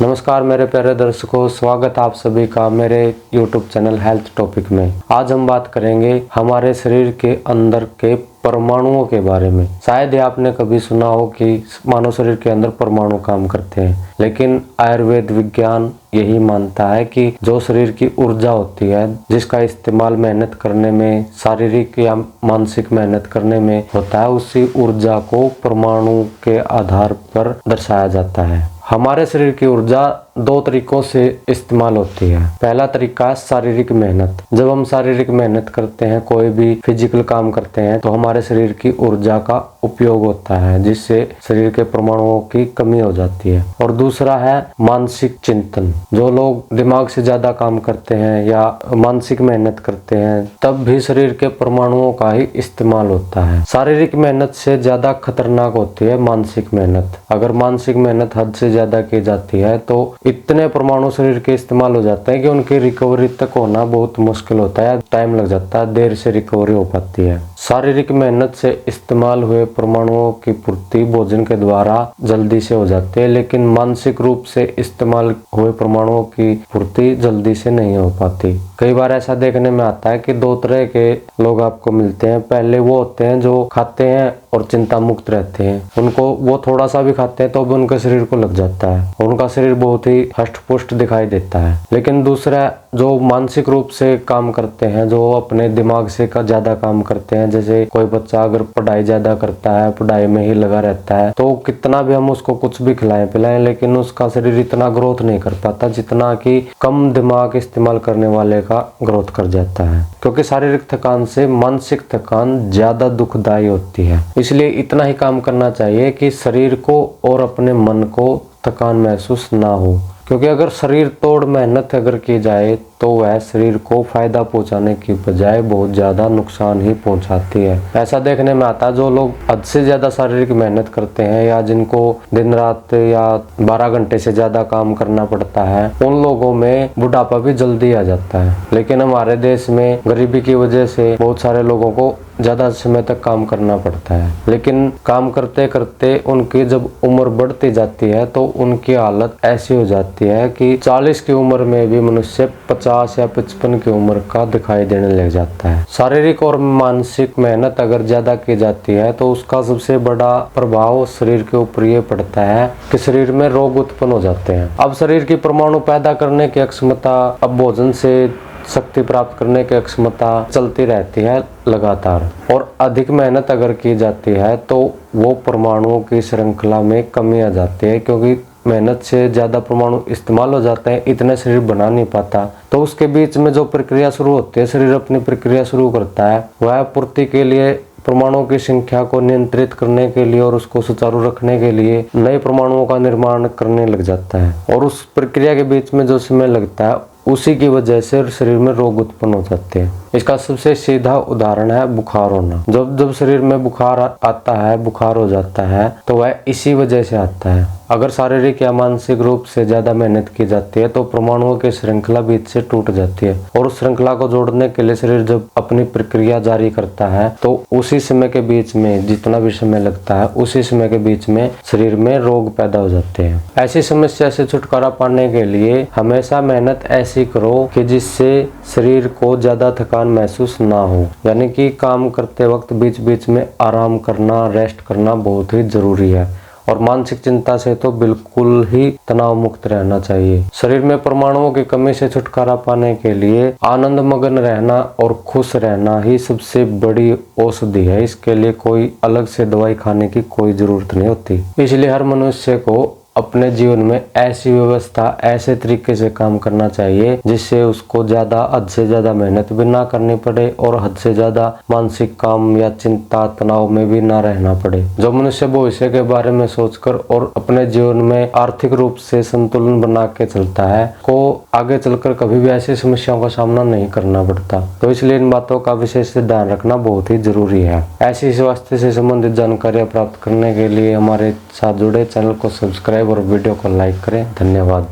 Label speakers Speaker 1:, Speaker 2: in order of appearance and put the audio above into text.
Speaker 1: नमस्कार मेरे प्यारे दर्शकों, स्वागत आप सभी का मेरे YouTube चैनल हेल्थ टॉपिक में। आज हम बात करेंगे हमारे शरीर के अंदर के परमाणुओं के बारे में। शायद ही आपने कभी सुना हो कि मानव शरीर के अंदर परमाणु काम करते हैं, लेकिन आयुर्वेद विज्ञान यही मानता है कि जो शरीर की ऊर्जा होती है, जिसका इस्तेमाल मेहनत करने में, शारीरिक या मानसिक मेहनत करने में होता है, उसी ऊर्जा को परमाणु के आधार पर दर्शाया जाता है। हमारे शरीर की ऊर्जा दो तरीकों से इस्तेमाल होती है। पहला तरीका है शारीरिक मेहनत। जब हम शारीरिक मेहनत करते हैं, कोई भी फिजिकल काम करते हैं, तो हमारे शरीर की ऊर्जा का उपयोग होता है, जिससे शरीर के परमाणुओं की कमी हो जाती है। और दूसरा है मानसिक चिंतन। जो लोग दिमाग से ज्यादा काम करते हैं या मानसिक मेहनत करते हैं, तब भी शरीर के परमाणुओं का ही इस्तेमाल होता है। शारीरिक मेहनत से ज्यादा खतरनाक होती है मानसिक मेहनत। अगर मानसिक मेहनत हद से ज्यादा की जाती है तो इतने परमाणु शरीर के इस्तेमाल हो जाते हैं कि उनकी रिकवरी तक होना बहुत मुश्किल होता है, टाइम लग जाता है, देर से रिकवरी हो पाती है। शारीरिक मेहनत से इस्तेमाल हुए परमाणुओं की पूर्ति भोजन के द्वारा जल्दी से हो जाती है, लेकिन मानसिक रूप से इस्तेमाल हुए परमाणुओं की पूर्ति जल्दी से नहीं हो पाती। कई बार ऐसा देखने में आता है कि दो तरह के लोग आपको मिलते हैं। पहले वो होते हैं जो खाते हैं और चिंता मुक्त रहते हैं। उनको वो थोड़ा सा भी खाते हैं तो भी उनके शरीर को लग जाता है, उनका शरीर बहुत ही हष्ट पुष्ट दिखाई देता है। लेकिन दूसरा जो मानसिक रूप से काम करते हैं, जो अपने दिमाग से ज्यादा काम करते हैं, जैसे कोई बच्चा अगर पढ़ाई ज्यादा करता है, पढ़ाई में ही लगा रहता है, तो कितना भी हम उसको कुछ भी खिलाएं पिलाएं, लेकिन उसका शरीर इतना ग्रोथ नहीं कर पाता जितना कि कम दिमाग इस्तेमाल करने वाले का ग्रोथ कर जाता है। क्योंकि शारीरिक थकान से मानसिक थकान ज्यादा दुखदायी होती है। इसलिए इतना ही काम करना चाहिए कि शरीर को और अपने मन को थकान महसूस ना हो। क्योंकि अगर शरीर तोड़ मेहनत अगर की जाए तो वह शरीर को फायदा पहुंचाने की बजाय बहुत ज्यादा नुकसान ही पहुंचाती है। ऐसा देखने में आता है जो लोग हद से ज्यादा शारीरिक मेहनत करते हैं या जिनको दिन रात या 12 घंटे से ज्यादा काम करना पड़ता है, उन लोगों में बुढ़ापा भी जल्दी आ जाता है। लेकिन हमारे देश में गरीबी की वजह से बहुत सारे लोगों को ज्यादा समय तक काम करना पड़ता है, लेकिन काम करते करते उनकी जब उम्र बढ़ती जाती है तो उनकी हालत ऐसी हो जाती है कि 40 की उम्र में भी मनुष्य 50 या 55 की उम्र का दिखाई देने लग जाता है। शारीरिक और मानसिक मेहनत अगर ज्यादा की जाती है तो उसका सबसे बड़ा प्रभाव शरीर के ऊपर ये पड़ता है कि शरीर में रोग उत्पन्न हो जाते हैं। अब शरीर की परमाणु पैदा करने की क्षमता, अब भोजन से शक्ति प्राप्त करने की क्षमता चलती रहती है लगातार, और अधिक मेहनत अगर की जाती है तो वो परमाणुओं की श्रृंखला में कमी आ जाती है। क्योंकि मेहनत से ज्यादा परमाणु इस्तेमाल हो जाते हैं, इतने शरीर बना नहीं पाता, तो उसके बीच में जो प्रक्रिया शुरू होती है, शरीर अपनी प्रक्रिया शुरू करता है, वह पूर्ति के लिए परमाणुओं की संख्या को नियंत्रित करने के लिए और उसको सुचारू रखने के लिए नए परमाणुओं का निर्माण करने लग जाता है। और उस प्रक्रिया के बीच में जो समय लगता है, उसी की वजह से शरीर में रोग उत्पन्न हो जाते हैं। इसका सबसे सीधा उदाहरण है बुखार होना। जब शरीर में बुखार आता है, बुखार हो जाता है, तो वह इसी वजह से आता है। अगर शारीरिक या मानसिक रूप से ज्यादा मेहनत की जाती है तो परमाणुओं की श्रृंखला बीच से टूट जाती है, और उस श्रृंखला को जोड़ने के लिए शरीर जब अपनी प्रक्रिया जारी करता है तो उसी समय के बीच में, जितना भी समय लगता है, उसी समय के बीच में शरीर में रोग पैदा हो जाते हैं। ऐसी समस्या से छुटकारा पाने के लिए हमेशा मेहनत ऐसी करो कि जिससे शरीर को ज्यादा थकान महसूस ना हो। यानी कि काम करते वक्त बीच बीच में आराम करना, रेस्ट करना बहुत ही जरूरी है। और मानसिक चिंता से तो बिल्कुल ही तनाव मुक्त रहना चाहिए। शरीर में परमाणुओं की कमी से छुटकारा पाने के लिए आनंद मग्न रहना और खुश रहना ही सबसे बड़ी औषधि है। इसके लिए कोई अलग से दवाई खाने की कोई जरूरत नहीं होती। इसलिए हर मनुष्य को अपने जीवन में ऐसी व्यवस्था, ऐसे तरीके से काम करना चाहिए जिससे उसको ज्यादा, हद से ज्यादा मेहनत भी ना करनी पड़े और हद से ज्यादा मानसिक काम या चिंता तनाव में भी ना रहना पड़े। जो मनुष्य भविष्य के बारे में सोचकर और अपने जीवन में आर्थिक रूप से संतुलन बना के चलता है, को आगे चलकर कभी भी ऐसी समस्याओं का सामना नहीं करना पड़ता। तो इसलिए इन बातों का विशेष ध्यान रखना बहुत ही जरूरी है। ऐसी स्वास्थ्य से संबंधित जानकारियां प्राप्त करने के लिए हमारे साथ जुड़े, चैनल को सब्सक्राइब और वीडियो को लाइक करें। धन्यवाद।